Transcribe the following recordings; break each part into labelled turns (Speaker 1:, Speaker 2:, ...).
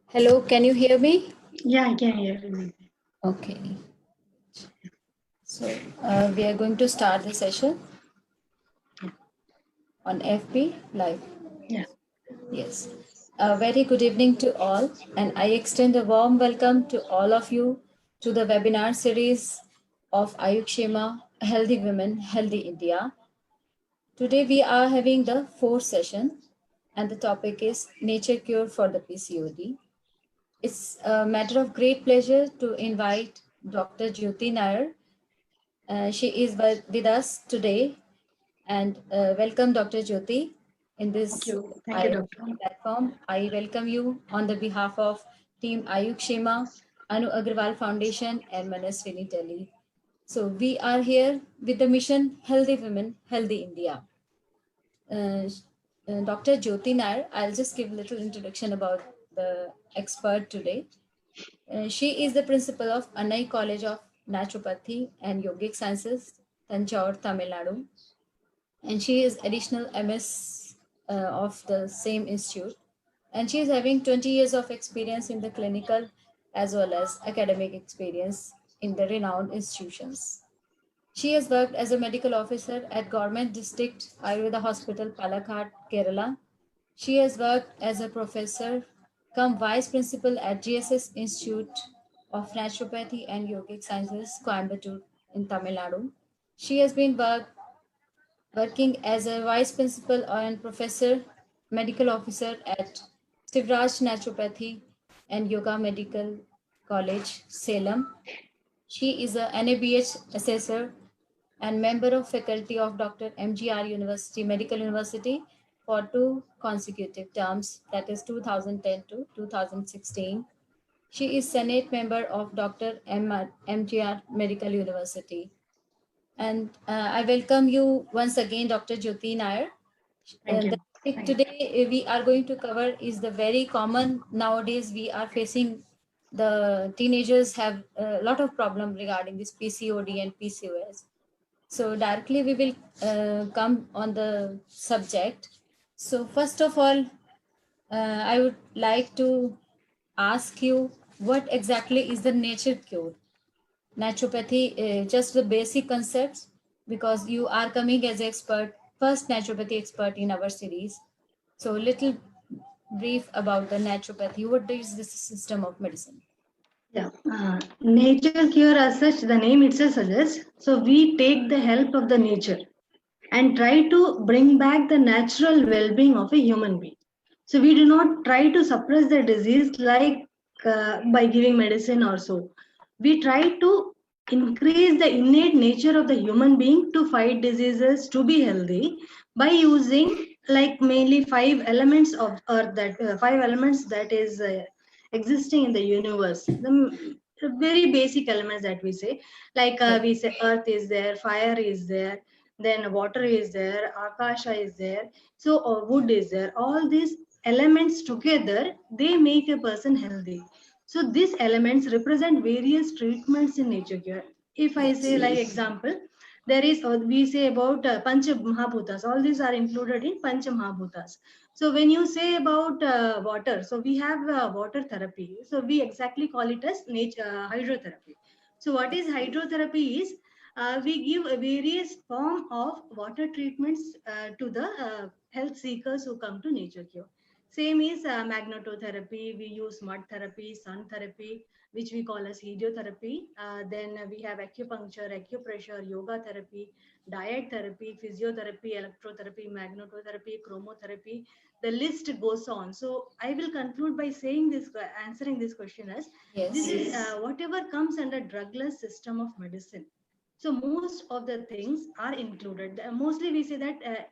Speaker 1: Hello, can you hear me?
Speaker 2: Yeah, I can hear you.
Speaker 1: Okay. So we are going to start the session on FB Live.
Speaker 2: Yeah.
Speaker 1: Yes. A very good evening to all, and I extend a warm welcome to all of you to the webinar series of Ayush Shema, Healthy Women, Healthy India. Today we are having the fourth session, and the topic is Nature Cure for the PCOD. It's a matter of great pleasure to invite Dr. Jyoti Nair. She is with us today, and welcome, Dr. Jyoti, in
Speaker 2: Thank
Speaker 1: this
Speaker 2: you. Thank you, doctor.
Speaker 1: platform. I welcome you on the behalf of Team Ayush Shema, Anu Agarwal Foundation, and Manaswini Delhi. So we are here with the mission Healthy Women, Healthy India. Dr. Jyoti Nair, I'll just give a little introduction about the expert today. She is the principal of Annai College of Naturopathy and Yogic Sciences, Tanjore, Tamil Nadu, and she is additional MS of the same institute. And she is having 20 years of experience in the clinical as well as academic experience in the renowned institutions. She has worked as a medical officer at Government District Ayurveda Hospital, Palakkad, Kerala. She has worked as a professor come vice principal at GSS Institute of Naturopathy and Yogic Sciences, Coimbatore in Tamil Nadu. She has been working as a vice principal and professor medical officer at Sivraj Naturopathy and Yoga Medical College, Salem. She is a NABH assessor and member of faculty of Dr. MGR University, Medical University for 2 consecutive terms, that is 2010 to 2016. She is Senate member of Dr. MGR Medical University. And I welcome you once again, Dr. Jyoti Nair.
Speaker 2: Thank
Speaker 1: The
Speaker 2: you.
Speaker 1: topic today we are going to cover is the very common nowadays we are facing. The teenagers have a lot of problem regarding this PCOD and PCOS. So directly we will come on the subject. So first of all, I would like to ask you what exactly is the nature cure? Naturopathy, just the basic concepts, because you are coming as expert, first naturopathy expert in our series. So little brief about the naturopathy. What is this system of medicine?
Speaker 2: Yeah. Nature cure as such, the name itself suggests. So we take the help of the nature and try to bring back the natural well-being of a human being. So we do not try to suppress the disease like by giving medicine or so. We try to increase the innate nature of the human being to fight diseases, to be healthy by using like mainly five elements of earth, that five elements that is existing in the universe. The very basic elements that we say, like we say earth is there, fire is there, then water is there, akasha is there, so wood is there. All these elements together, they make a person healthy. So these elements represent various treatments in nature cure. If I say like example, there is we say about pancha mahabhutas. All these are included in pancha mahabhutas. So when you say about water, so we have water therapy. So we exactly call it as nature hydrotherapy. So what is hydrotherapy is we give a various form of water treatments to the health seekers who come to nature cure. Same is magnetotherapy. We use mud therapy, sun therapy, which we call as heliotherapy. Then we have acupuncture, acupressure, yoga therapy, diet therapy, physiotherapy, electrotherapy, magnetotherapy, chromotherapy. The list goes on. So I will conclude by saying this, answering this question as this is whatever comes under drugless system of medicine. So most of the things are included. Mostly we say that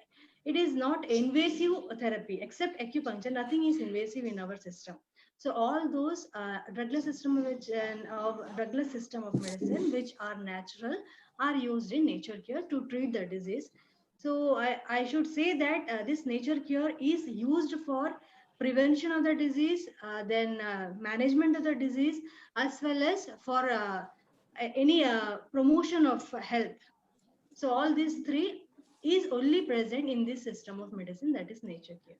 Speaker 2: it is not invasive therapy except acupuncture. Nothing is invasive in our system. So all those drugless system drugless system of medicine which are natural are used in nature cure to treat the disease. So I should say that this nature cure is used for prevention of the disease, then management of the disease, as well as for any promotion of health. So all these three is only present in this system of medicine, that is nature care.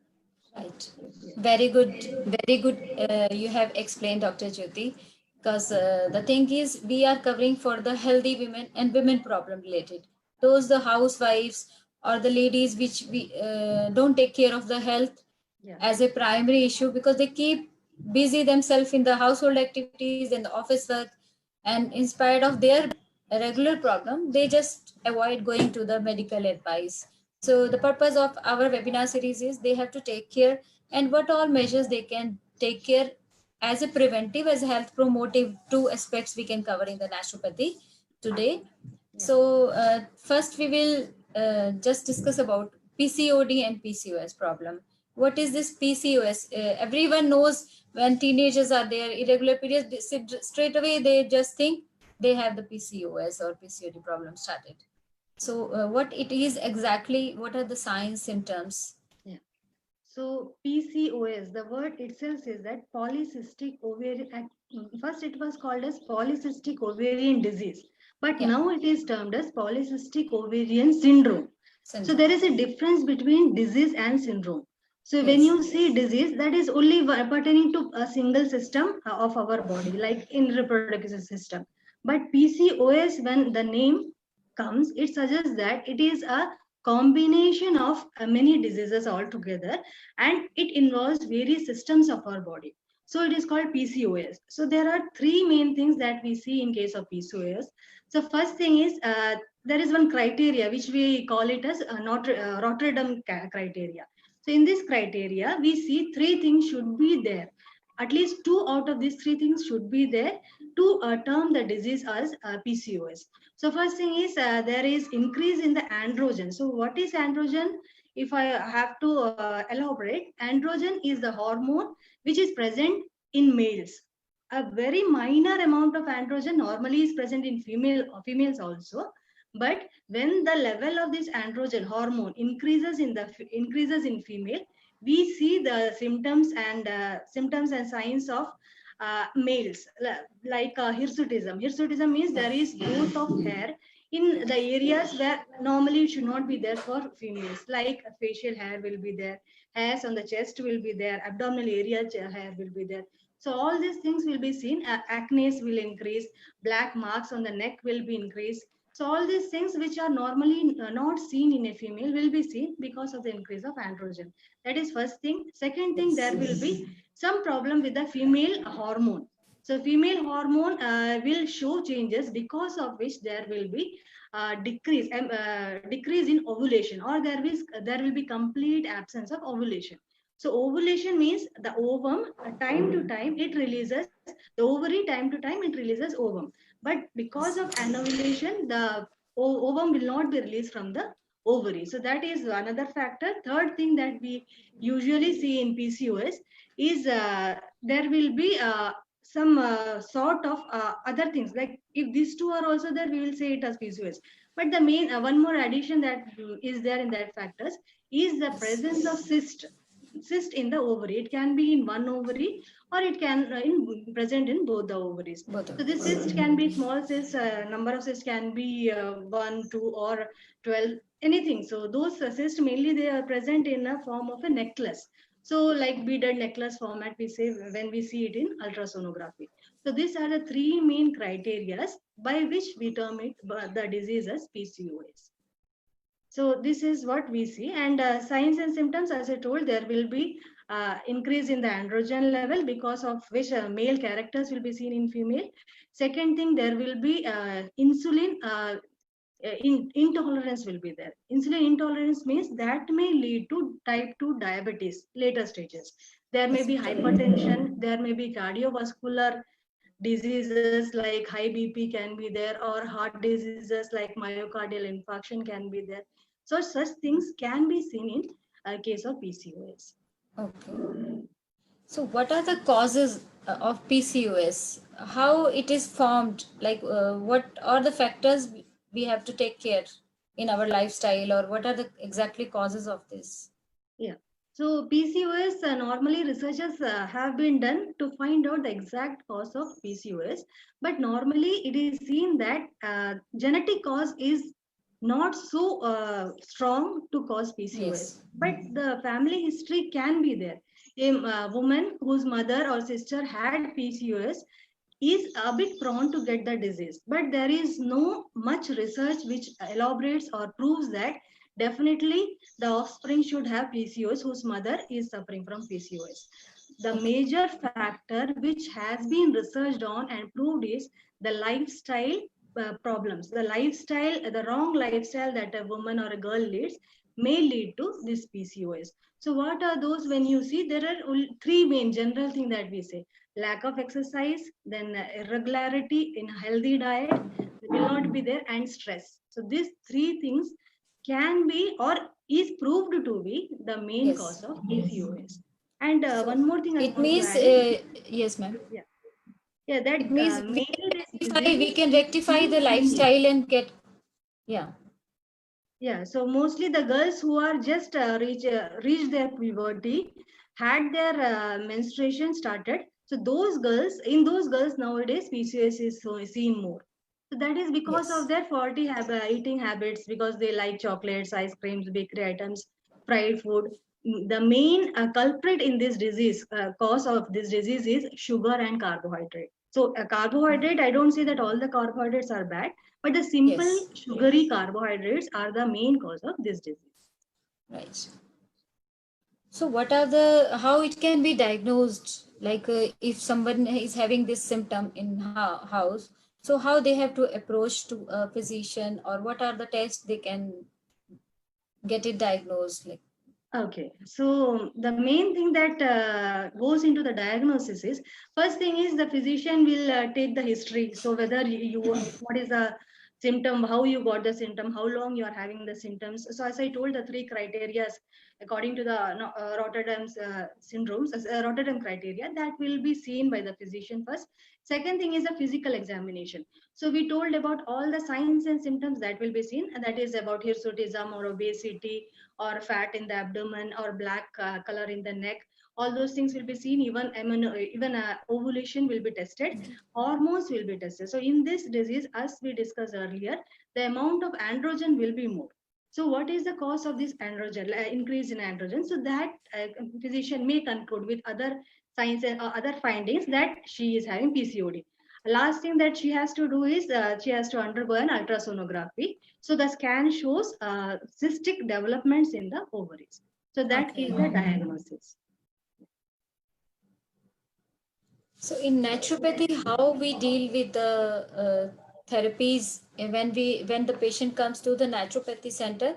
Speaker 1: Right. Very good. Very good. You have explained, Dr. Jyoti. Because the thing is, we are covering for the healthy women and women problem related. Those the housewives or the ladies which we don't take care of the health
Speaker 2: Yeah.
Speaker 1: as a primary issue because they keep busy themselves in the household activities and the office work, and in spite of their regular problem, they just avoid going to the medical advice. So the purpose of our webinar series is they have to take care and what all measures they can take care as a preventive, as a health promotive, two aspects we can cover in the naturopathy today. So first we will just discuss about PCOD and PCOS problem. What is this PCOS? Everyone knows when teenagers are there, irregular periods, straight away they just think they have the PCOS or PCOD problem started. So what it is exactly, what are the signs, symptoms?
Speaker 2: Yeah. So PCOS, the word itself says that polycystic ovarian. First, it was called as polycystic ovarian disease, but
Speaker 1: Yeah.
Speaker 2: now it is termed as polycystic ovarian syndrome. So there is a difference between disease and syndrome. So when
Speaker 1: Yes.
Speaker 2: you see disease, that is only pertaining to a single system of our body, like in reproductive system. But PCOS, when the name comes, it suggests that it is a combination of many diseases altogether, and it involves various systems of our body. So it is called PCOS. So there are three main things that we see in case of PCOS. So first thing is there is one criteria which we call it as Rotterdam criteria. So in this criteria, we see three things should be there. At least two out of these three things should be there to term the disease as PCOS. So first thing is there is increase in the androgen. So what is androgen? If I have to elaborate, androgen is the hormone which is present in males. A very minor amount of androgen normally is present in females also, but when the level of this androgen hormone increases in female, we see the symptoms and signs of males like hirsutism. Hirsutism means there is growth of hair in the areas where normally it should not be there for females, like facial hair will be there, hairs on the chest will be there, abdominal area hair will be there. So all these things will be seen. Acne will increase, black marks on the neck will be increased. So all these things which are normally not seen in a female will be seen because of the increase of androgen. That is first thing. Second thing, there will be some problem with the female hormone. So female hormone will show changes because of which there will be decrease in ovulation, or there will be complete absence of ovulation. So ovulation means the ovum time to time it releases the ovary, time to time it releases ovum. But because of anovulation, the ovum will not be released from the ovary. So that is another factor. Third thing that we usually see in PCOS is there will be some sort of other things. Like if these two are also there, we will say it as PCOS. But the main one more addition that is there in that factors is the presence of cyst in the ovary. It can be in one ovary, or it can present in both the ovaries. So this cyst can be small cyst, number of cysts can be 1, 2, or 12, anything. So those cysts mainly they are present in a form of a necklace. So like beaded necklace format we say when we see it in ultrasonography. So these are the three main criteria by which we term it the disease as PCOS. So this is what we see. And signs and symptoms, as I told, there will be increase in the androgen level, because of which male characters will be seen in female. Second thing, there will be insulin intolerance will be there. Insulin intolerance means that may lead to type 2 diabetes later stages. There may be hypertension, there may be cardiovascular diseases like high BP can be there, or heart diseases like myocardial infarction can be there. So such things can be seen in case of PCOS.
Speaker 1: Okay. So what are the causes of PCOS? How it is formed? Like what are the factors we have to take care in our lifestyle, or what are the exactly causes of this?
Speaker 2: Yeah. So PCOS, normally researchers have been done to find out the exact cause of PCOS, but normally it is seen that genetic cause is not so strong to cause PCOS,
Speaker 1: Yes.
Speaker 2: but the family history can be there. A woman whose mother or sister had PCOS is a bit prone to get the disease, but there is no much research which elaborates or proves that definitely the offspring should have PCOS whose mother is suffering from PCOS. The
Speaker 1: Okay.
Speaker 2: major factor which has been researched on and proved is the lifestyle problems. The lifestyle, the wrong lifestyle that a woman or a girl leads may lead to this PCOS. So what are those? When you see, there are three main general things that we say: lack of exercise, then irregularity in healthy diet will not be there, and stress. So these three things can be or is proved to be the main cause
Speaker 1: Yes.
Speaker 2: of PCOS. And
Speaker 1: So
Speaker 2: one more thing I
Speaker 1: it
Speaker 2: want to
Speaker 1: means,
Speaker 2: add is,
Speaker 1: yes, ma'am.
Speaker 2: yeah, yeah,
Speaker 1: It
Speaker 2: that
Speaker 1: means
Speaker 2: mainly this
Speaker 1: we
Speaker 2: disease
Speaker 1: can
Speaker 2: is
Speaker 1: rectify
Speaker 2: seen
Speaker 1: the
Speaker 2: mainly.
Speaker 1: lifestyle and get, yeah.
Speaker 2: Yeah, so mostly the girls who are just reached their puberty, had their menstruation started. So those girls, in those girls nowadays, PCOS is seen more. So that is because of
Speaker 1: Yes.
Speaker 2: their faulty eating habits, because they like chocolates, ice creams, bakery items, fried food. The main culprit in this disease, cause of this disease is sugar and carbohydrate. So carbohydrate, I don't say that all the carbohydrates are bad, but the simple
Speaker 1: Yes.
Speaker 2: sugary carbohydrates are the main cause of this disease.
Speaker 1: Right. So what are the, how it can be diagnosed? Like if someone is having this symptom in house, so how they have to approach to a physician, or what are the tests they can get it diagnosed? Like,
Speaker 2: Okay, so the main thing that goes into the diagnosis is, first thing is the physician will take the history. So whether what is the symptom, how you got the symptom, how long you are having the symptoms. So as I told, the three criteria according to the Rotterdam's syndromes, Rotterdam criteria, that will be seen by the physician first. Second thing is the physical examination. So we told about all the signs and symptoms that will be seen, and that is about hirsutism or obesity or fat in the abdomen or black color in the neck. All those things will be seen. Even ovulation will be tested. Hormones will be tested. So in this disease, as we discussed earlier, the amount of androgen will be more. So what is the cause of this androgen increase in androgen? So that physician may conclude with other signs and other findings that she is having PCOD. Last thing that she has to do is she has to undergo an ultrasonography. So the scan shows cystic developments in the ovaries. So that is
Speaker 1: okay.
Speaker 2: the diagnosis.
Speaker 1: So in naturopathy, how we deal with the therapies when the patient comes to the naturopathy center,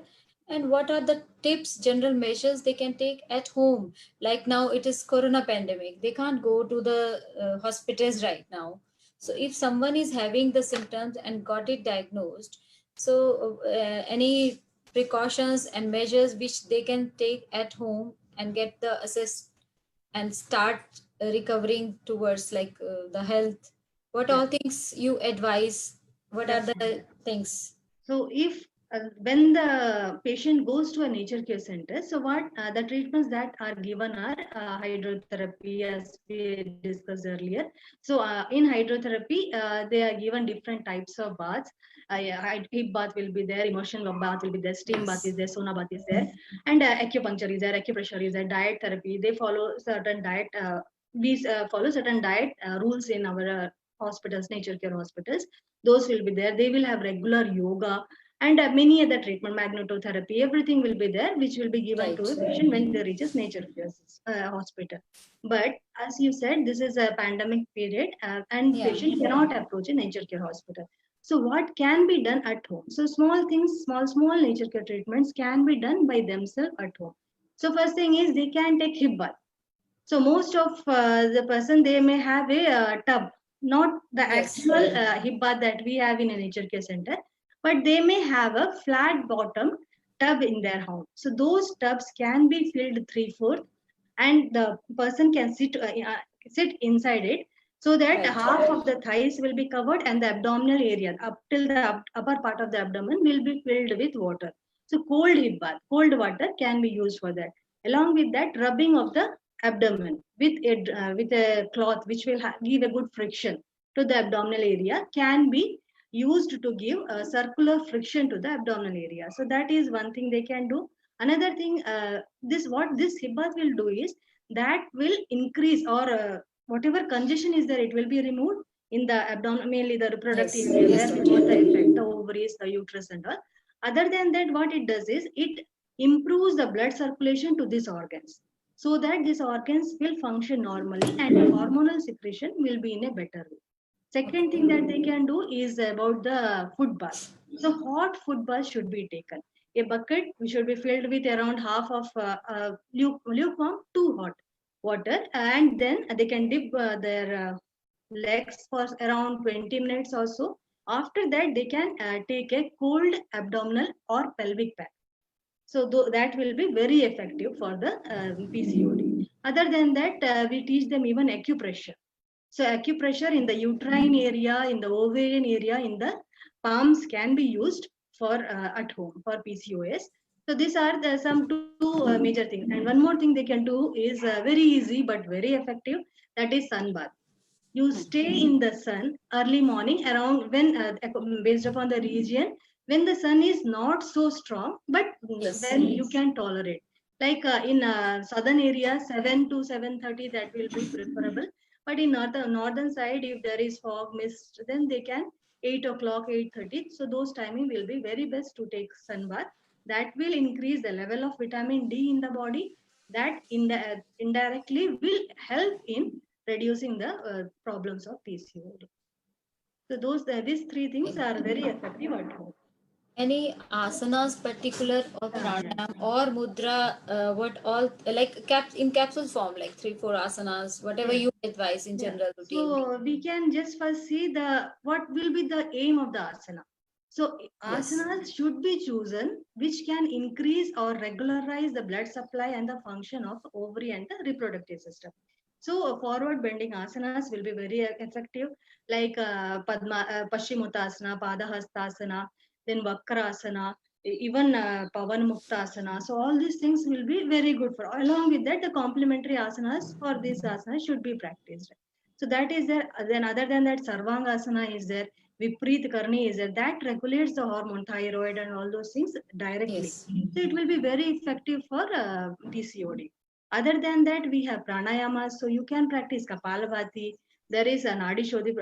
Speaker 1: and what are the tips, general measures they can take at home? Like now it is Corona pandemic, they can't go to the hospitals right now. So if someone is having the symptoms and got it diagnosed, so any precautions and measures which they can take at home and get the assess and start recovering towards like the health, what
Speaker 2: Yeah,
Speaker 1: all things you advise, what are
Speaker 2: definitely.
Speaker 1: the things?
Speaker 2: So if when the patient goes to a nature care center, so what the treatments that are given are hydrotherapy, as we discussed earlier. So in hydrotherapy, they are given different types of baths. Heat bath will be there, emotional bath will be there, steam bath is
Speaker 1: Yes.
Speaker 2: there, sauna bath is there, and acupuncture is there, acupressure is there, diet therapy. They follow certain diet. We follow certain diet rules in our hospitals, nature care hospitals. Those will be there. They will have regular yoga and many other treatment, magnetotherapy, everything will be there, which will be given to
Speaker 1: Right.
Speaker 2: a patient when they reaches nature care hospital. But as you said, this is a pandemic period, and
Speaker 1: Yeah.
Speaker 2: patient cannot approach a nature care hospital. So what can be done at home? So small things, small nature care treatments can be done by themselves at home. So first thing is they can take hip bath. So most of the person, they may have a tub, not the
Speaker 1: Yes.
Speaker 2: actual hip bath that we have in a nature care center, but they may have a flat bottom tub in their home. So those tubs can be filled three-fourth, and the person can sit inside it, so that
Speaker 1: Right.
Speaker 2: half of the thighs will be covered and the abdominal area up till the upper part of the abdomen will be filled with water. So cold hip bath, cold water can be used for that. Along with that, rubbing of the abdomen with a cloth which will give a good friction to the abdominal area can be used to give a circular friction to the abdominal area. So that is one thing they can do. Another thing, what this hip bath will do is that will increase, or whatever congestion is there, it will be removed in the abdomen, mainly the reproductive
Speaker 1: Yes,
Speaker 2: area,
Speaker 1: yes,
Speaker 2: where
Speaker 1: Dr.
Speaker 2: both the effect, the ovaries, the uterus, and all. Other than that, what it does is it improves the blood circulation to these organs, so that these organs will function normally and the hormonal secretion will be in a better way. Second thing that they can do is about the foot bath. So hot foot bath should be taken. A bucket should be filled with around half of lukewarm to hot water, and then they can dip their legs for around 20 minutes or so. After that, they can take a cold abdominal or pelvic pack. So that will be very effective for the PCOD. Other than that, we teach them even acupressure. So acupressure in the uterine area, in the ovarian area, in the palms can be used for at home for PCOS. So these are some two major things. And one more thing they can do is very easy but very effective. That is sun bath. You stay in the sun early morning around when based upon the region, when the sun is not so strong, but
Speaker 1: Yes.
Speaker 2: when you can tolerate. Like in southern area, 7 to 7:30, that will be preferable. But in northern side, if there is fog mist, then they can 8 o'clock, 8:30. So those timing will be very best to take sun bath. That will increase the level of vitamin D in the body. That indirectly will help in reducing the problems of PCOD. So these three things are very effective at home.
Speaker 1: Any asanas particular or
Speaker 2: Yeah.
Speaker 1: pranayam or mudra, what all like in capsule form, like 3 4 asanas, whatever
Speaker 2: Yeah.
Speaker 1: you advise in
Speaker 2: Yeah.
Speaker 1: general routine.
Speaker 2: So we can just first see the what will be the aim of the asana. So
Speaker 1: Yes.
Speaker 2: asanas should be chosen which can increase or regularize the blood supply and the function of ovary and the reproductive system. So forward bending asanas will be very effective, like Paschimottanasana, Padahastasana, then Vakrasana, even Pavan Muktasana. So all these things will be very good for. Along with that, the complementary asanas for these asanas should be practiced. So that is there. Then other than that, Sarvangasana is there. Vipreet Karni is there. That regulates the hormone, thyroid, and all those things directly.
Speaker 1: Yes.
Speaker 2: So it will be very effective for PCOD. Other than that, we have pranayamas. So you can practice Kapalabhati. There is an Adi Shuddhi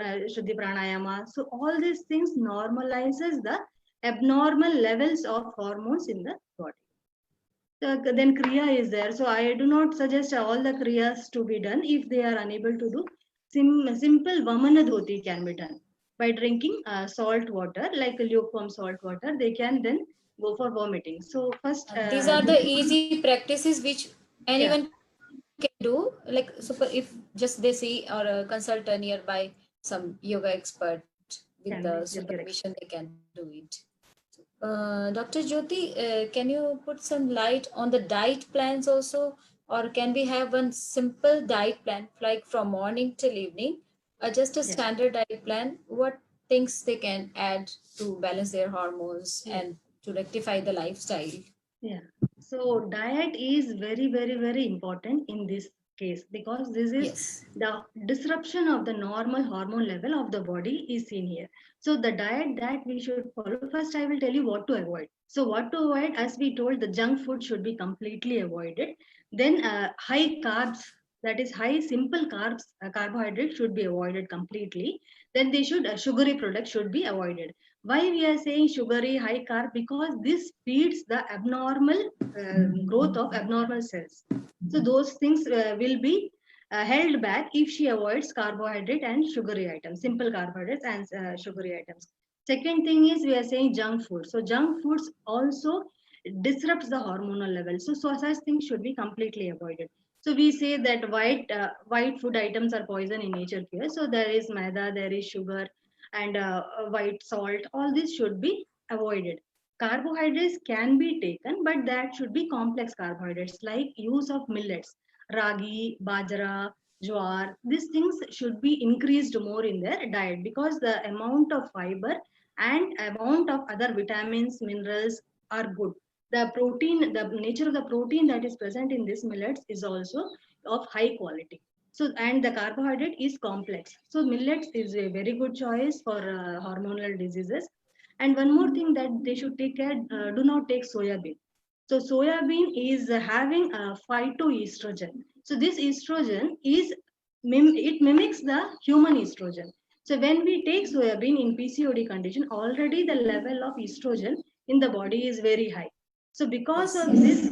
Speaker 2: Pranayama. So all these things normalizes the abnormal levels of hormones in the body. Then Kriya is there. So I do not suggest all the Kriyas to be done. If they are unable to do, simple Vamana Dhoti can be done. By drinking salt water, like lukewarm salt water, they can then go for vomiting. So first,
Speaker 1: These are the easy practices which
Speaker 2: yeah,
Speaker 1: anyone can do. Like super, if just they see or consult a nearby some yoga expert with the
Speaker 2: can be, yeah,
Speaker 1: supervision,
Speaker 2: correct.
Speaker 1: they can do it. Dr. Jyoti, can you put some light on the diet plans also? Or can we have one simple diet plan, like from morning till evening, just a
Speaker 2: Yeah,
Speaker 1: standard diet plan? What things they can add to balance their hormones
Speaker 2: yeah.
Speaker 1: and to rectify the lifestyle?
Speaker 2: Yeah. So diet is very, very, very important in this case because this is
Speaker 1: Yes.
Speaker 2: the disruption of the normal hormone level of the body is seen here. So the diet that we should follow, first I will tell you what to avoid. So what to avoid, as we told, the junk food should be completely avoided. Then high carbs, that is high simple carbs, carbohydrates should be avoided completely. Then they should sugary products should be avoided. Why we are saying sugary high carb? Because this feeds the abnormal growth of abnormal cells. So those things will be held back if she avoids carbohydrate and sugary items, simple carbohydrates and sugary items. Second thing is we are saying junk food. So junk foods also disrupts the hormonal level. So such things should be completely avoided. So we say that white food items are poison in nature here. So there is maida, there is sugar, and white salt. All this should be avoided. Carbohydrates can be taken, but that should be complex carbohydrates like use of millets, ragi, bajra, jowar. These things should be increased more in their diet because the amount of fiber and amount of other vitamins, minerals are good. The protein, the nature of the protein that is present in these millets is also of high quality. So, and the carbohydrate is complex. So, millets is a very good choice for hormonal diseases. And one more thing that they should take care, do not take soya bean. So, soya bean is having a phytoestrogen. So, this estrogen is, it mimics the human estrogen. So, when we take soya bean in PCOD condition, already the level of estrogen in the body is very high. So because
Speaker 1: Yes,
Speaker 2: of
Speaker 1: yes.
Speaker 2: this,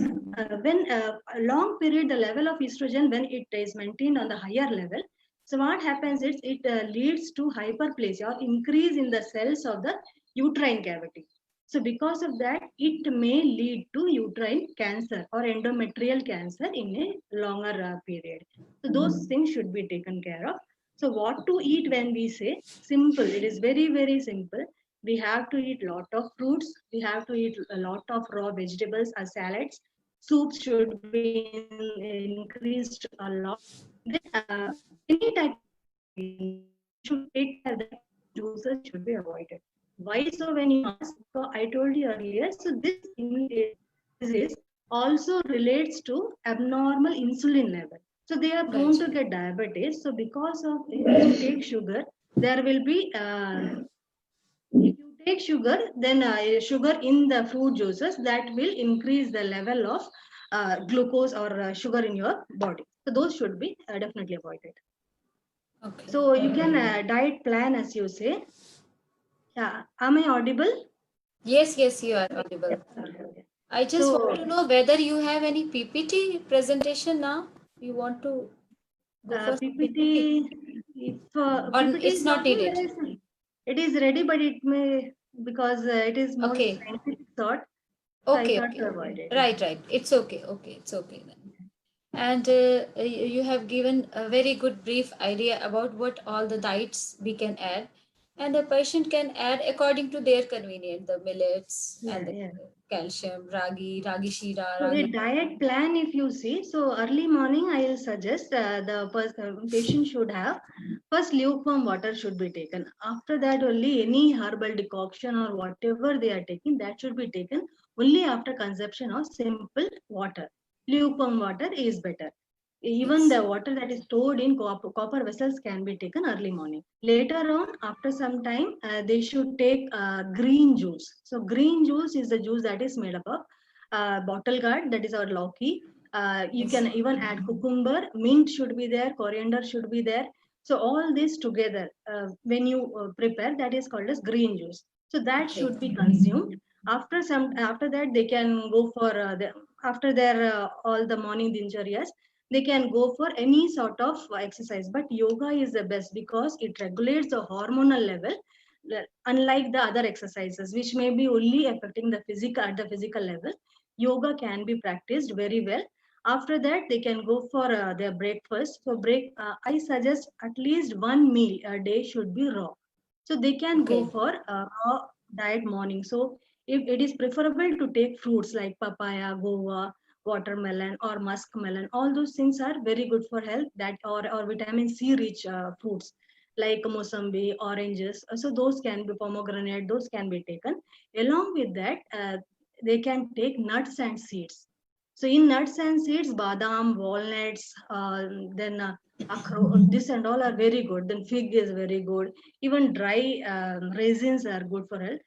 Speaker 2: when a long period, the level of estrogen, when it is maintained on the higher level, so what happens is it leads to hyperplasia or increase in the cells of the uterine cavity. So because of that, it may lead to uterine cancer or endometrial cancer in a longer period. So those things should be taken care of. So what to eat when we say simple, it is very, very simple. We have to eat lot of fruits. We have to eat a lot of raw vegetables or salads. Soups should be increased a lot. Then any type of protein, we should take care that juices should be avoided. Why so? When you ask, so I told you earlier. So this disease also relates to abnormal insulin level. So they are prone
Speaker 1: Right.
Speaker 2: to get diabetes. So because of if you take sugar, there will be if you take sugar, then sugar in the fruit juices that will increase the level of glucose or sugar in your body. So those should be definitely avoided.
Speaker 1: Okay.
Speaker 2: So you can
Speaker 1: Okay.
Speaker 2: diet plan as you say. Yeah, am I audible?
Speaker 1: Yes, yes, you are
Speaker 2: Yeah.
Speaker 1: audible.
Speaker 2: Okay, okay.
Speaker 1: I just want
Speaker 2: So
Speaker 1: to know whether you have any PPT presentation now. You want to go for some PPT
Speaker 2: PPT, if
Speaker 1: or
Speaker 2: PPT
Speaker 1: it's
Speaker 2: is
Speaker 1: not
Speaker 2: also
Speaker 1: needed?
Speaker 2: very, it is ready, but it may because it is more
Speaker 1: Okay.
Speaker 2: scientific thought. So I
Speaker 1: Okay,
Speaker 2: thought
Speaker 1: okay,
Speaker 2: to
Speaker 1: okay.
Speaker 2: avoid it. Yeah.
Speaker 1: Right, right. It's okay. Okay, it's okay then. And you have given a very good brief idea about what all the diets we can add, and the patient can add according to their convenience the millets
Speaker 2: Yeah,
Speaker 1: and the
Speaker 2: yeah.
Speaker 1: calcium, ragi shira,
Speaker 2: So a
Speaker 1: ragi.
Speaker 2: diet plan, if you see, so early morning, I will suggest patient should have first lukewarm water should be taken. After that, only any herbal decoction or whatever they are taking, that should be taken only after consumption of simple water. Lukewarm water is better. Even
Speaker 1: Yes.
Speaker 2: the water that is stored in copper vessels can be taken early morning. Later on, after some time, they should take green juice. So green juice is the juice that is made up of bottle gourd, that is our lauki. You
Speaker 1: Yes.
Speaker 2: can even add cucumber, mint should be there, coriander should be there. So all this together, when you prepare, that is called as green juice. So that
Speaker 1: Okay.
Speaker 2: should be consumed. After that, they can go for after their all the morning dincharyas, they can go for any sort of exercise. But yoga is the best because it regulates the hormonal level, unlike the other exercises, which may be only affecting the physical at the physical level. Yoga can be practiced very well. After that, they can go for their breakfast. So I suggest at least one meal a day should be raw. So they can go
Speaker 1: Okay.
Speaker 2: for raw diet morning. So if it is preferable to take fruits like papaya, guava, watermelon or muskmelon, all those things are very good for health. That or vitamin C rich fruits like mosambi, oranges. So those can be pomegranate. Those can be taken. Along with that, they can take nuts and seeds. So in nuts and seeds, badam, walnuts, then this and all are very good. Then fig is very good. Even dry raisins are good for health.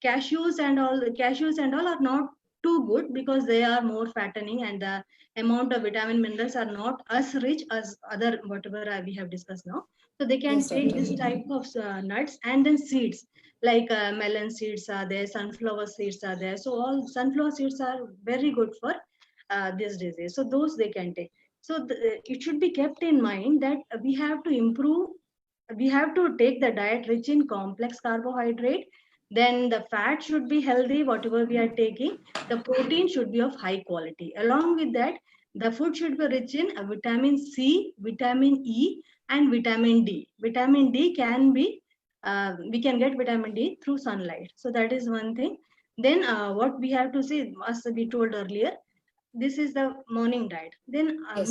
Speaker 2: Cashews and all are not too good because they are more fattening and the amount of vitamin minerals are not as rich as other whatever we have discussed now. So they can
Speaker 1: Yes,
Speaker 2: take
Speaker 1: doctor.
Speaker 2: this type of nuts and then seeds like melon seeds are there, sunflower seeds are there. So all sunflower seeds are very good for this disease. So those they can take. So it should be kept in mind that we have to improve. We have to take the diet rich in complex carbohydrate. Then the fat should be healthy, whatever we are taking. The protein should be of high quality. Along with that, the food should be rich in vitamin C, vitamin E, and vitamin D. Vitamin D can be we can get vitamin D through sunlight. So that is one thing. Then what we have to see, as we told earlier, this is the morning diet. Then
Speaker 1: Yes.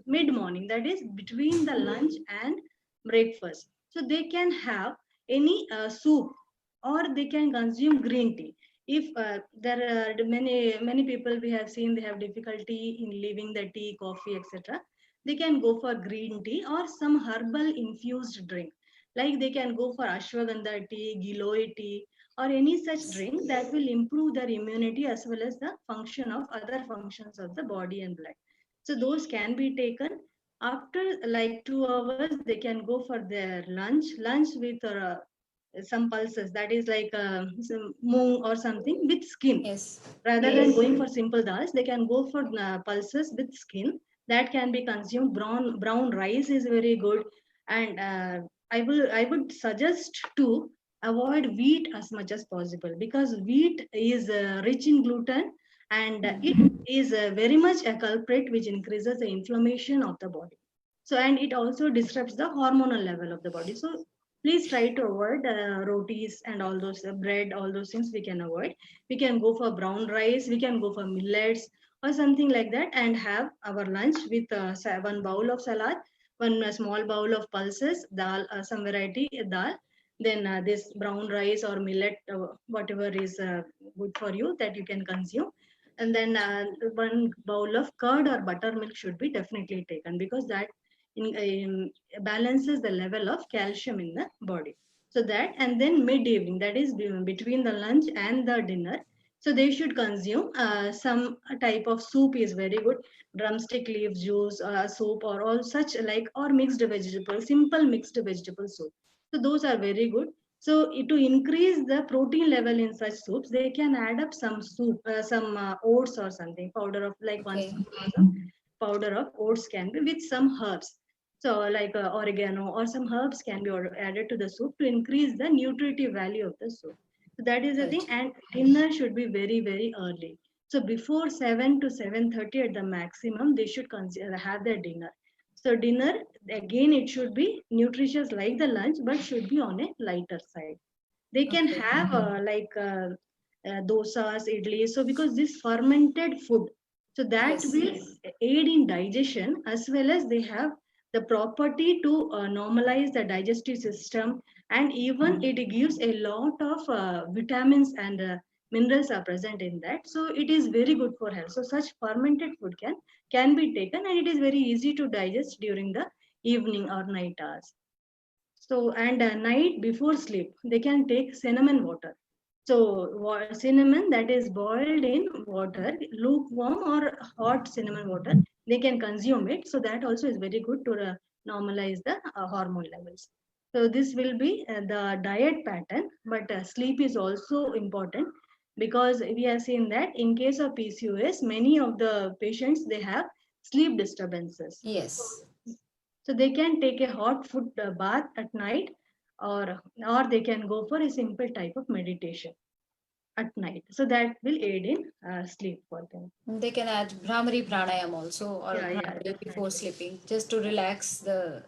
Speaker 2: mid morning, that is between the lunch and breakfast. So they can have any soup or they can consume green tea. If there are many people we have seen they have difficulty in leaving the tea, coffee, etc. they can go for green tea or some herbal infused drink. Like they can go for ashwagandha tea, giloy tea, or any such drink that will improve their immunity as well as the function of other functions of the body and blood. So those can be taken after like 2 hours. They can go for their lunch with some pulses, that is like some moong or something with skin.
Speaker 1: Yes.
Speaker 2: Rather than going for simple dals, they can go for pulses with skin that can be consumed. Brown rice is very good, and I would suggest to avoid wheat as much as possible, because wheat is rich in gluten, and it is very much a culprit which increases the inflammation of the body. So, and it also disrupts the hormonal level of the body. So please try to avoid rotis and all those bread, all those things we can avoid. We can go for brown rice, we can go for millets or something like that, and have our lunch with one bowl of salad, one small bowl of pulses, dal, some variety dal, then this brown rice or millet, whatever is good for you that you can consume. And then one bowl of curd or buttermilk should be definitely taken, because that balances the level of calcium in the body. So that, and then mid evening, that is between the lunch and the dinner, so they should consume some type of soup is very good. Drumstick leaf juice, soup, or all such like, or mixed vegetable, simple mixed vegetable soup. So those are very good. So to increase the protein level in such soups, they can add up some soup, some oats or something, powder of like one
Speaker 1: Okay.
Speaker 2: powder of oats can be with some herbs. So like oregano or some herbs can be added to the soup to increase the nutritive value of the soup. So that is the thing.
Speaker 1: Right.
Speaker 2: And dinner should be very, very early. So before 7 to 7:30 at the maximum, they should consider have their dinner. So dinner, again, it should be nutritious like the lunch, but should be on a lighter side. They can
Speaker 1: Okay.
Speaker 2: have dosas, idli. So because this fermented food, so that
Speaker 1: Yes.
Speaker 2: will aid in digestion, as well as they have the property to normalize the digestive system, and even it gives a lot of vitamins and minerals are present in that. So it is very good for health. So such fermented food can be taken, and it is very easy to digest during the evening or night hours. So, and night before sleep, they can take cinnamon water. So, cinnamon that is boiled in water, lukewarm or hot cinnamon water, they can consume it. So, that also is very good to normalize the hormone levels. So, this will be the diet pattern, but sleep is also important, because we have seen that in case of PCOS, many of the patients they have sleep disturbances.
Speaker 1: Yes.
Speaker 2: So they can take a hot foot bath at night, or they can go for a simple type of meditation at night. So that will aid in sleep for them.
Speaker 1: They can add Bhramari pranayam also, or
Speaker 2: Yeah,
Speaker 1: Bhramari before
Speaker 2: definitely.
Speaker 1: sleeping, just to relax the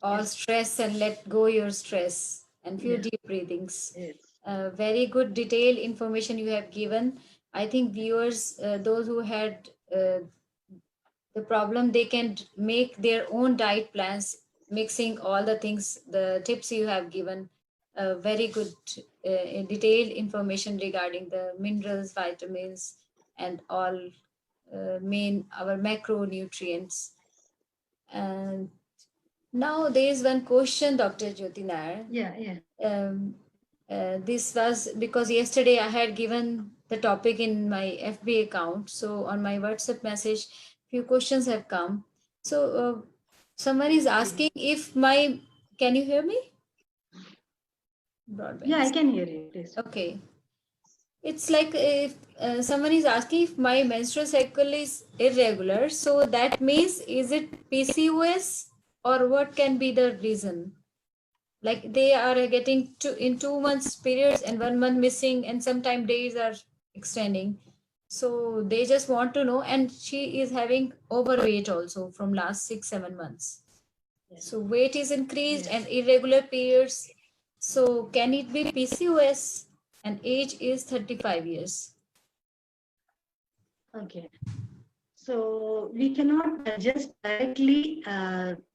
Speaker 1: all
Speaker 2: Yes,
Speaker 1: stress and let go your stress, and few
Speaker 2: yeah,
Speaker 1: deep breathings.
Speaker 2: yes,
Speaker 1: Very good detailed information you have given. I think viewers, those who had the problem, they can make their own diet plans, mixing all the things, the tips you have given. Very good detailed information regarding the minerals, vitamins, and all main our macronutrients. And now there is one question, Dr. Jyoti Nair.
Speaker 2: yeah, yeah.
Speaker 1: um, this was because yesterday I had given the topic in my FB account. So on my WhatsApp message, few questions have come. So someone is asking if my, can you hear me?
Speaker 2: Yeah,
Speaker 1: Broadband
Speaker 2: I
Speaker 1: is
Speaker 2: can hear you, please.
Speaker 1: okay. It's like if someone is asking if my menstrual cycle is irregular, so that means is it PCOS, or what can be the reason? Like they are getting in 2 months periods and 1 month missing, and sometimes days are extending. So they just want to know, and she is having overweight also from last 6-7 months.
Speaker 2: Yeah.
Speaker 1: So weight is increased
Speaker 2: Yes.
Speaker 1: and irregular periods. So can it be PCOS? And age is 35 years.
Speaker 2: Okay. So we cannot just directly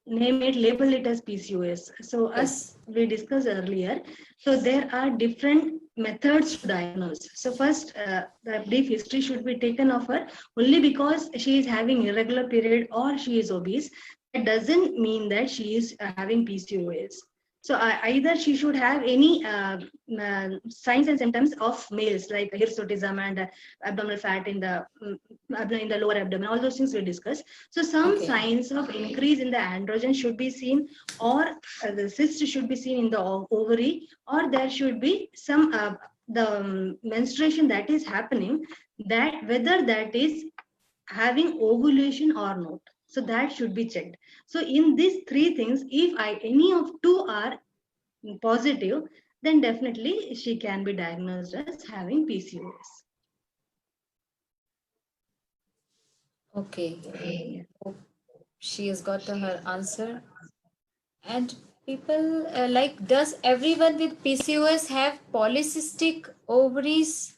Speaker 2: name it, label it as PCOS. So as
Speaker 1: Yes.
Speaker 2: we discussed earlier, so there are different methods to diagnose. So first, the brief history should be taken of her. Only because she is having irregular period or she is obese, that doesn't mean that she is having PCOS. So either she should have any signs and symptoms of males like hirsutism and abdominal fat in the in the lower abdomen. All those things we discussed. So some
Speaker 1: Okay.
Speaker 2: signs of increase in the androgen should be seen, or the cyst should be seen in the ovary, or there should be some the menstruation that is happening, that whether that is having ovulation or not. So that should be checked. So in these three things, if any of two are positive, then definitely she can be diagnosed as having PCOS.
Speaker 1: Okay. She has got her answer. And people like, does everyone with PCOS have polycystic ovaries,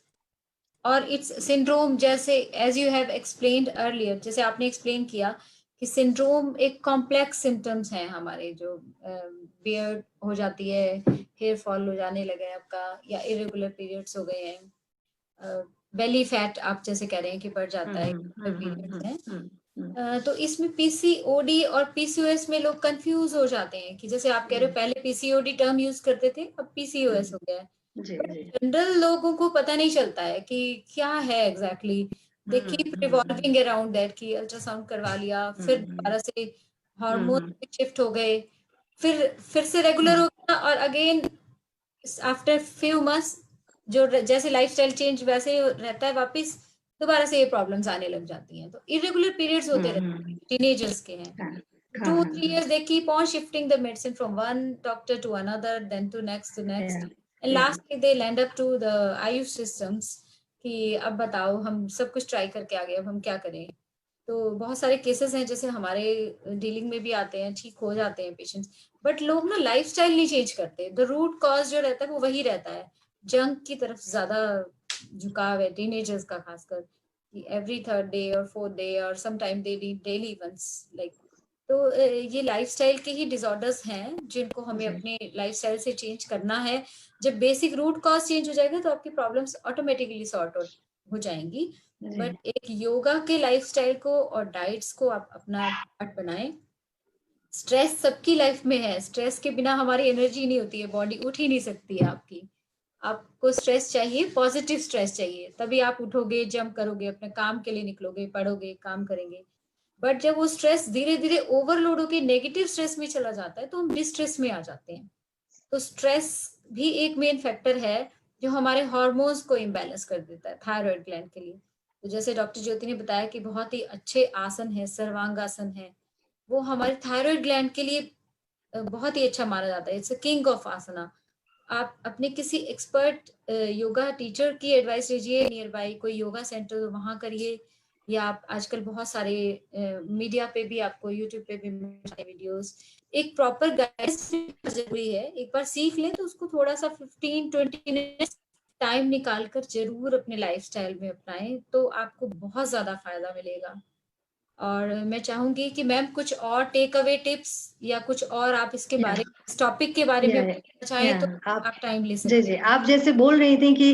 Speaker 1: or it's syndrome? जैसे as you have explained earlier, जैसे आपने explain किया कि syndrome एक complex symptoms हैं हमारे, जो beard हो जाती है, hair fall हो जाने लगा है आपका, या irregular periods हो गए हैं, belly fat आप जैसे कह रहे हैं कि बढ़ जाता है, periods हैं, तो इसमें पीसीओडी और पीसीओएस में लोग कंफ्यूज हो जाते हैं कि जैसे आप कह रहे हो पहले पीसीओडी टर्म यूज करते थे, अब पीसीओएस हो गया है। जनरल लोगों को पता नहीं चलता है कि क्या है exactly. They keep revolving around that कि अल्ट्रासाउंड करवा लिया, फिर दोबारा से हार्मोन शिफ्ट हो गए, फिर से रेगुलर हो गया, और अगेन आफ्टर फ्यू मंथ्स जो जैसे लाइफस्टाइल चेंज वैसे रहता है, वापस दोबारा से ये प्रॉब्लम्स आने लग जाती हैं। तो इरेगुलर पीरियड्स होते रहते हैं, टीनेजर्स के हैं, 2-3 years they keep on shifting the medicine from one doctor to another, then to next, and lastly they land up to the Ayush systems कि अब बताओ हम सब कुछ ट्राई करके आ गए, अब हम क्या करें। तो बहुत सारे केसेस हैं जैसे हमारे डीलिंग में भी आते हैं, ठीक हो जाते हैं पेशेंट्स, बट लोग ना लाइफस्टाइल नहीं चेंज करते। द रूट कॉज जो रहता है वो वही रहता है, जंक की तरफ ज्यादा झुकाव है टीनेजर्स का, खासकर एवरी थर्ड डे और फोर्थ डे और sometime they need daily once like. तो ये लाइफस्टाइल के ही डिसऑर्डर्स हैं जिनको हमें अपने लाइफस्टाइल से चेंज करना है। जब बेसिक रूट कॉज चेंज हो जाएगा तो आपकी प्रॉब्लम्स ऑटोमेटिकली सॉर्ट आउट हो जाएंगी। बट एक योगा के लाइफस्टाइल को और डाइट्स को आप अपना पार्ट बनाएं। स्ट्रेस सबकी लाइफ में है, स्ट्रेस के बिना हमारी एनर्जी नहीं होती है, बॉडी उठ ही नहीं सकती है आपकी। आपको स्ट्रेस चाहिए, पॉजिटिव स्ट्रेस चाहिए, तभी आप उठोगे, जंप करोगे, अपने काम के लिए निकलोगे, पढ़ोगे, काम करेंगे। बट जब वो स्ट्रेस धीरे धीरे ओवरलोड होकर नेगेटिव स्ट्रेस में चला जाता है तो हम डिस्ट्रेस में आ जाते हैं। तो स्ट्रेस भी एक मेन फैक्टर है जो हमारे हार्मोन्स को इम्बैलेंस कर देता है थायराइड ग्लैंड के लिए। तो जैसे डॉक्टर ज्योति ने बताया कि बहुत ही अच्छे आसन है, सर्वांगासन है, वो हमारे थायराइड ग्लैंड के लिए बहुत ही अच्छा माना जाता है। इट्स अ किंग ऑफ आसना। आप अपने किसी एक्सपर्ट योगा टीचर की एडवाइस लीजिए, नियर बाई कोई योगा सेंटर वहां करिए, या आप आजकल बहुत सारे मीडिया पे भी आपको यूट्यूब पे भी वीडियोस, एक प्रॉपर गाइडेंस जरूरी है। एक बार सीख लें तो उसको थोड़ा सा 15-20 मिनट टाइम निकाल कर जरूर अपने लाइफस्टाइल में अपनाएं, तो आपको बहुत ज्यादा फायदा मिलेगा। और मैं चाहूंगी कि मैम कुछ और टेक अवे टिप्स या कुछ और आप इसके बारे में, इस टॉपिक के बारे में बताना चाहें तो आप टाइम ले सकते हैं।
Speaker 2: जी, आप जैसे बोल रही थी कि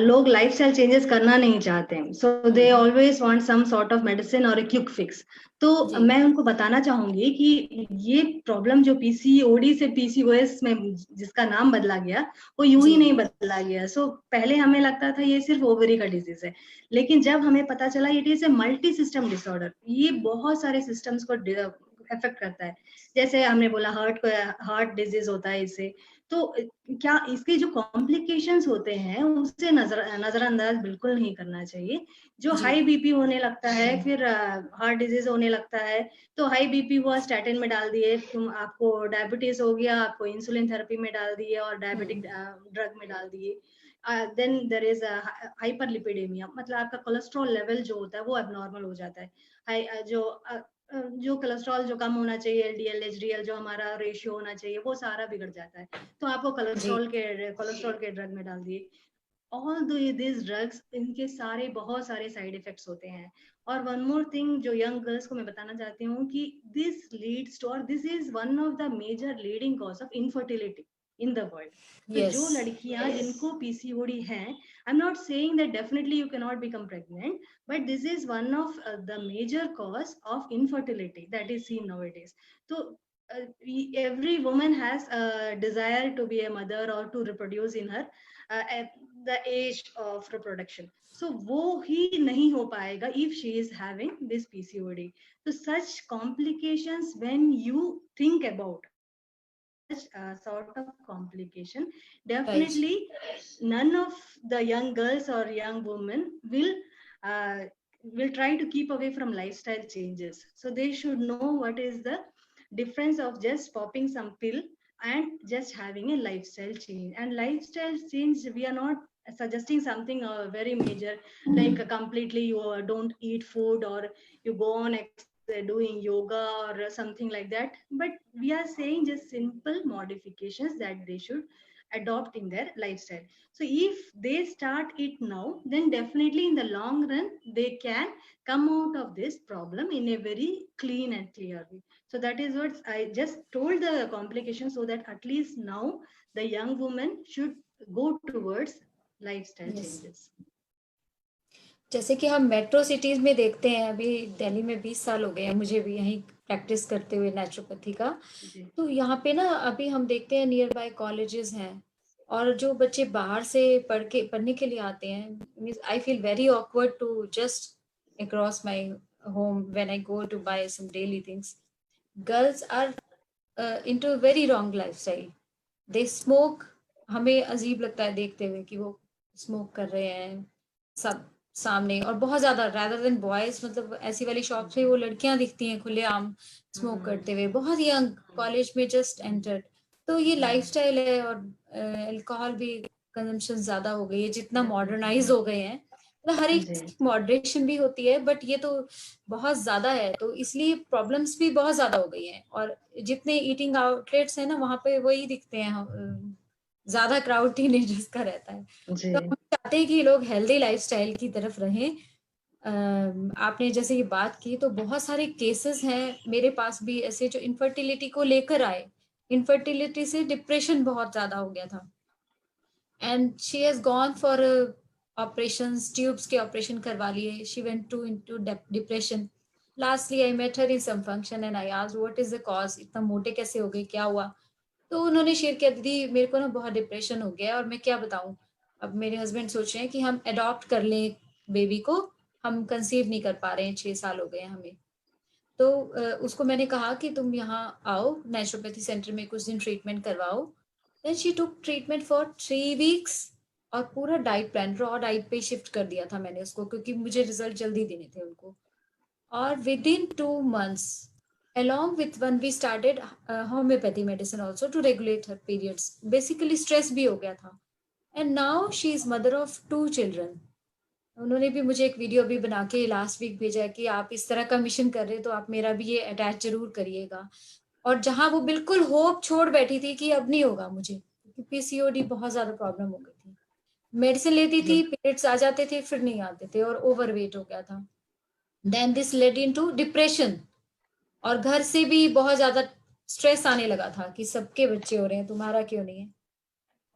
Speaker 2: लोग लाइफस्टाइल चेंजेस करना नहीं चाहते हैं, so they always want some sort of medicine और ए क्विक फिक्स। तो मैं उनको बताना चाहूंगी कि ये प्रॉब्लम जो पीसीओडी से पीसीओएस में जिसका नाम बदला गया, वो यूं ही नहीं बदला गया। सो पहले हमें लगता था ये सिर्फ ओवरी का डिजीज है, लेकिन जब हमें पता चला it is a multi system disorder, ये बहुत सारे सिस्टम्स को इफेक्ट करता है। जैसे हमने बोला हार्ट डिजीज होता है इससे, तो क्या इसके जो कॉम्प्लिकेशंस होते हैं उससे नजरअंदाज बिल्कुल नहीं करना चाहिए। जो हाई बीपी होने लगता है, फिर हार्ट डिजीज होने लगता है, तो हाई बीपी हुआ स्टैटिन में डाल दिए, तुम आपको डायबिटीज हो गया, आपको इंसुलिन थेरेपी में डाल दिए और डायबिटिक ड्रग में डाल दिए। देन देयर इज हाइपरलिपिडेमिया, मतलब आपका कोलेस्ट्रॉल लेवल जो होता है वो एबनॉर्मल हो जाता है। जो कोलेस्ट्रॉल जो कम होना चाहिए, एलडीएल एचडीएल जो हमारा रेशियो होना चाहिए, वो सारा बिगड़ जाता है, तो आपको कोलेस्ट्रॉल के ड्रग में डाल दिए। ऑल दिस ड्रग्स, इनके सारे बहुत सारे साइड इफेक्ट्स होते हैं। और वन मोर थिंग जो यंग गर्ल्स को मैं बताना चाहती हूँ कि दिस लीड्स टू, और this is one of the major leading cause of infertility. in the world. तो
Speaker 1: Yes.
Speaker 2: जो लड़कियां जिनको PCOD है, I'm not saying that definitely you cannot become pregnant, but this is one of the major cause of infertility that is seen nowadays. So every woman has a desire to be a mother or to reproduce in her at the age of reproduction. So वो ही नहीं हो पाएगा if she is having this PCOD. So such complications, when you think about such sort of complication, definitely none of the young girls or young women will try to keep away from lifestyle changes. So they should know what is the difference of just popping some pill and just having a lifestyle change. And lifestyle change, we are not suggesting something very major, like completely you don't eat food or you go on doing yoga or something like that, but we are saying just simple modifications that they should adopt in their lifestyle. So if they start it now, then definitely in the long run they can come out of this problem in a very clean and clear way. So that is what I just told the complication, so that at least now the young woman should go towards lifestyle changes.
Speaker 1: जैसे कि हम metro cities में देखते हैं, अभी दिल्ली में 20 साल हो गए हैं मुझे भी यहीं प्रैक्टिस करते हुए नेचुरोपैथी का। तो यहाँ पे ना अभी हम देखते हैं नियर बाय कॉलेजेस हैं, और जो बच्चे बाहर से पढ़ने के लिए आते हैं, I feel very awkward to just across my home when I go to buy some daily things. Girls are into very wrong lifestyle. They smoke, हमें अजीब लगता है देखते हुए कि वो स्मोक कर रहे हैं सब सामने, और बहुत ज्यादा रादर देन बॉयज। मतलब ऐसी वाली शॉप पे वो लड़कियां दिखती हैं खुलेआम स्मोक करते हुए, बहुत यंग, कॉलेज में जस्ट एंटर्ड। तो ये लाइफस्टाइल है, और अल्कोहल भी कंजम्पशन ज्यादा हो गई है, जितना मॉडर्नाइज हो गए हैं। मतलब हर एक मॉडरेशन भी होती है, बट ये तो बहुत ज्यादा है, तो इसलिए प्रॉब्लम्स भी बहुत ज्यादा हो गई हैं। और जितने ईटिंग आउटलेट्स हैं ना, वहां पे वही दिखते हैं, ज्यादा क्राउड टीनेजर्स का रहता है। तो हम चाहते हैं कि लोग हेल्दी लाइफस्टाइल की तरफ रहें। आपने जैसे ये बात की, तो बहुत सारे केसेस हैं मेरे पास भी ऐसे जो इनफर्टिलिटी को लेकर आए। इनफर्टिलिटी से डिप्रेशन बहुत ज्यादा हो गया था, and she has gone for operations, tubes के ऑपरेशन करवा लिए। She went to into depression. Lastly I met her in some function and I asked what is the cause, इतना मोटे कैसे हो गए, क्या हुआ? तो उन्होंने शेयर किया, दीदी मेरे को ना बहुत डिप्रेशन हो गया है, और मैं क्या बताऊं, अब मेरे हस्बैंड सोच रहे हैं कि हम अडॉप्ट कर लें बेबी को, हम कंसीव नहीं कर पा रहे हैं, 6 साल हो गए हैं हमें। तो उसको मैंने कहा कि तुम यहाँ आओ नेचुरोपैथी सेंटर में, कुछ दिन ट्रीटमेंट करवाओ। Then she took treatment for 3 weeks, और पूरा डाइट प्लान, रॉ डाइट पे शिफ्ट कर दिया था मैंने उसको, क्योंकि मुझे रिजल्ट जल्दी देने थे उनको। और with in 2 months, along with when we started homeopathy medicine also to regulate her periods, basically stress भी हो गया था, and now she is mother of 2 children. उन्होंने भी मुझे एक वीडियो भी बना के लास्ट वीक भेजा कि आप इस तरह का मिशन कर रहे हो तो आप मेरा भी ये अटैच जरूर करिएगा। और जहां वो बिल्कुल होप छोड़ बैठी थी कि अब नहीं होगा मुझे, क्योंकि पीसीओडी बहुत ज्यादा प्रॉब्लम हो गई थी, मेडिसिन लेती थी, पीरियड्स आ जाते थे, फिर नहीं आते थे, और ओवरवेट हो गया था। Then this led into depression, और घर से भी बहुत ज्यादा स्ट्रेस आने लगा था कि सबके बच्चे हो रहे हैं, तुम्हारा क्यों नहीं है?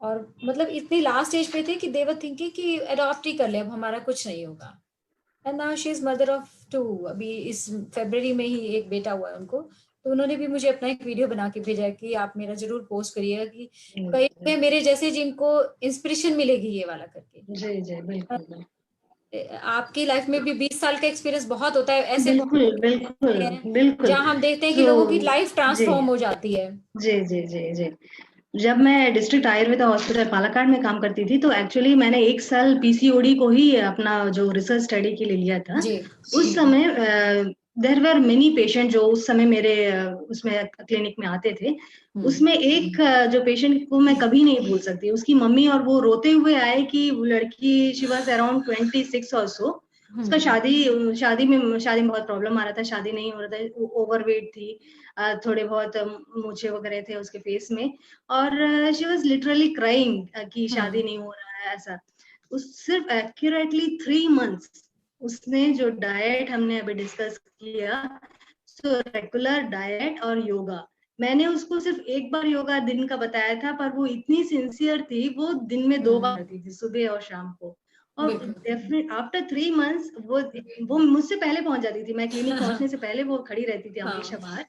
Speaker 1: और मतलब इतनी लास्ट स्टेज पे थे कि दे वर थिंकिंग कि अडॉप्ट ही कर ले, अब हमारा कुछ नहीं होगा। And now she is mother of 2, अभी इस फरवरी में ही एक बेटा हुआ है उनको। तो उन्होंने भी मुझे अपना एक वीडियो बना के भेजा कि आप मेरा जरूर पोस्ट करिएगा, कि कई मेरे जैसे जिनको इंस्पिरेशन मिलेगी ये वाला करके।
Speaker 2: जी जी बिल्कुल।
Speaker 1: आपकी लाइफ में भी 20 साल का एक्सपीरियंस बहुत होता है ऐसे,
Speaker 2: बिल्कुल बिल्कुल बिल्कुल,
Speaker 1: जहाँ हम देखते हैं कि लोगों की लाइफ ट्रांसफॉर्म हो जाती है।
Speaker 2: जी जी जी जी। जब मैं डिस्ट्रिक्ट आयुर्वेदा हॉस्पिटल पालाकाड में काम करती थी, तो एक्चुअली मैंने 1 साल पीसीओडी को ही अपना जो रिसर्च स्टडी के लिए लिया था। उस समय देयर वर मेनी पेशेंट जो उस समय मेरे उसमें क्लिनिक में आते थे। उसमें एक जो पेशेंट को मैं कभी नहीं भूल सकती, उसकी मम्मी और वो रोते हुए आए कि वो लड़की, शी वाज अराउंड 26 और सो, उसका शादी में बहुत प्रॉब्लम आ रहा था, शादी नहीं हो रहा था, ओवरवेट थी, थोड़े बहुत मूछे वगैरह थे उसके फेस में, और शी वाज लिटरली क्राइंग कि शादी नहीं हो रहा है ऐसा। उस सिर्फ एक्यूरेटली 3 months उसने जो डाइट हमने अभी डिस्कस किया, सो रेगुलर डाइट और योगा, मैंने उसको सिर्फ एक बार योगा दिन का बताया था, पर वो इतनी सिंसियर थी, वो दिन में 2 बार करती थी, सुबह और शाम को। और डेफिनेट आफ्टर 3 मंथ्स वो मुझसे पहले पहुंच जाती थी, मैं क्लिनिक पहुंचने से पहले वो खड़ी रहती थी हमेशा बाहर।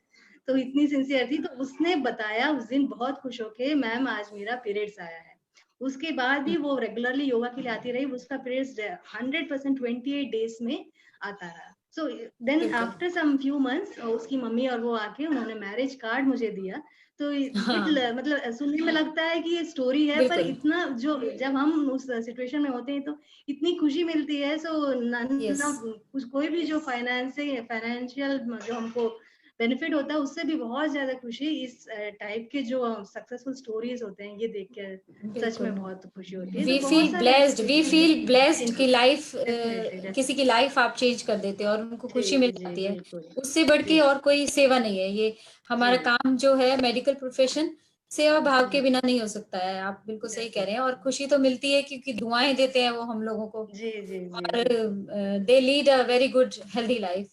Speaker 2: तो इतनी सिंसियर थी। तो उसने बताया उस दिन बहुत खुश होके, मैम आज मेरा पीरियड्स आया है। उसके बाद भी वो रेगुलरली योगा के लिए आती रही। उसका पीरियड्स 100% 28 डेज में आता रहा। So then after some few months उसकी मम्मी और वो आके उन्होंने मैरिज कार्ड मुझे दिया। तो मतलब सुनने में लगता है कि ये स्टोरी है, पर इतना जो जब हम उस सिचुएशन में होते हैं तो इतनी खुशी मिलती है। सो कोई भी जो फाइनेंशियल जो हमको बेनिफिट होता है, उससे भी बहुत ज्यादा खुशी इस टाइप के जो सक्सेसफुल स्टोरीज होते हैं, ये देख कर सच में बहुत खुशी होती है।
Speaker 1: वी फील ब्लेस्ड कि लाइफ किसी की लाइफ आप चेंज कर देते हैं और उनको खुशी मिल जाती है। उससे बढ़ के और कोई सेवा नहीं है। ये हमारा काम जो है मेडिकल प्रोफेशन, सेवा भाव के बिना नहीं हो सकता है। आप बिल्कुल सही कह रहे हैं। और खुशी तो मिलती है क्योंकि दुआएं देते हैं वो हम लोगों को, और they lead a very good healthy life.